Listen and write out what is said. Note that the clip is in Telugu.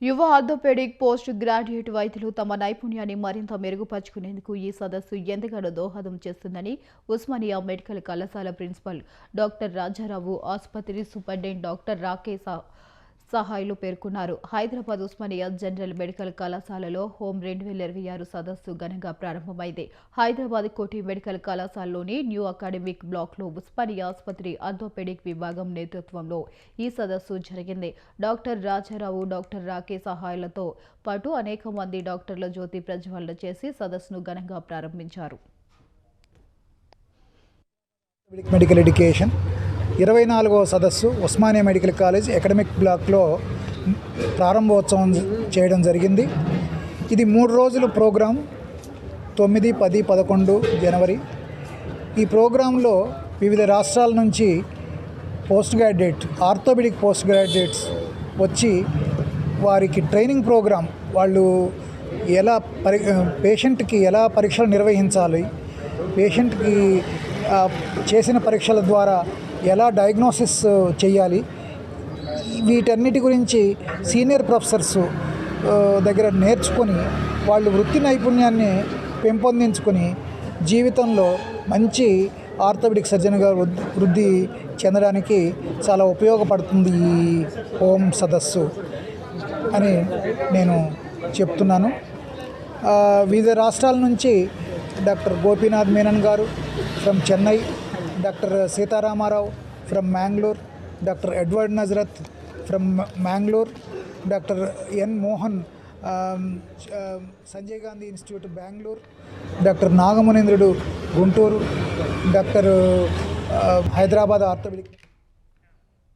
యువ ఆర్థోపెడిక్ పోస్ట్ గ్రాడ్యుయేట్ వైద్యులు తమ నైపుణ్యాన్ని మరింత మెరుగుపరుచుకునేందుకు ఈ సదస్సు ఎంతగానో దోహదం చేస్తుందని ఉస్మానియా మెడికల్ కళాశాల ప్రిన్సిపల్ డాక్టర్ రాజారావు, ఆసుపత్రి సూపరింటెండెంట్ డాక్టర్ రాకేశ సహాయులు పేర్కొన్నారు. హైదరాబాద్ ఉస్మానియా జనరల్ మెడికల్ కళాశాలలో హోమ్ 2026 సదస్సు ఘనంగా ప్రారంభమైంది. హైదరాబాద్ కోటి మెడికల్ కళాశాలలోని న్యూ అకాడమిక్ బ్లాక్లో ఉస్మానియా ఆసుపత్రి ఆర్థోపెడిక్ విభాగం నేతృత్వంలో ఈ సదస్సు జరిగింది. డాక్టర్ రాజారావు, డాక్టర్ రాకేశ్ సహాయులతో పాటు అనేక మంది డాక్టర్ల జ్యోతి ప్రజ్వలన చేసి సదస్సును ఘనంగా ప్రారంభించారు. మెడికల్ ఎడ్యుకేషన్ 24వ సదస్సు ఉస్మానియా మెడికల్ కాలేజ్ అకాడమిక్ బ్లాక్లో ప్రారంభోత్సవం చేయడం జరిగింది. ఇది 3 రోజుల ప్రోగ్రాం, 9, 10, 11 జనవరి. ఈ ప్రోగ్రాంలో వివిధ రాష్ట్రాల నుంచి post graduate orthopaedic post graduates వచ్చి వారికి ట్రైనింగ్ ప్రోగ్రాం, వాళ్ళు ఎలా పేషెంట్కి ఎలా పరీక్షలు నిర్వహించాలి, పేషెంట్కి చేసిన పరీక్షల ద్వారా ఎలా డయాగ్నోసిస్ చేయాలి, వీటన్నిటి గురించి సీనియర్ ప్రొఫెసర్స్ దగ్గర నేర్చుకొని వాళ్ళు వృత్తి నైపుణ్యాన్ని పెంపొందించుకొని జీవితంలో మంచి ఆర్థోపెడిక్ సర్జన్గా వృద్ధి చెందడానికి చాలా ఉపయోగపడుతుంది ఈ హోమ్ సదస్సు అని నేను చెప్తున్నాను. వివిధ రాష్ట్రాల నుంచి డాక్టర్ గోపీనాథ్ మీనన్ గారు from Chennai, doctor Sitaramarao from Mangalore, doctor Edward Nazareth from Mangalore, doctor N Mohan Sanjay Gandhi Institute Bengaluru, doctor Nagamunendrudu Guntur, doctor Hyderabad orthopaedic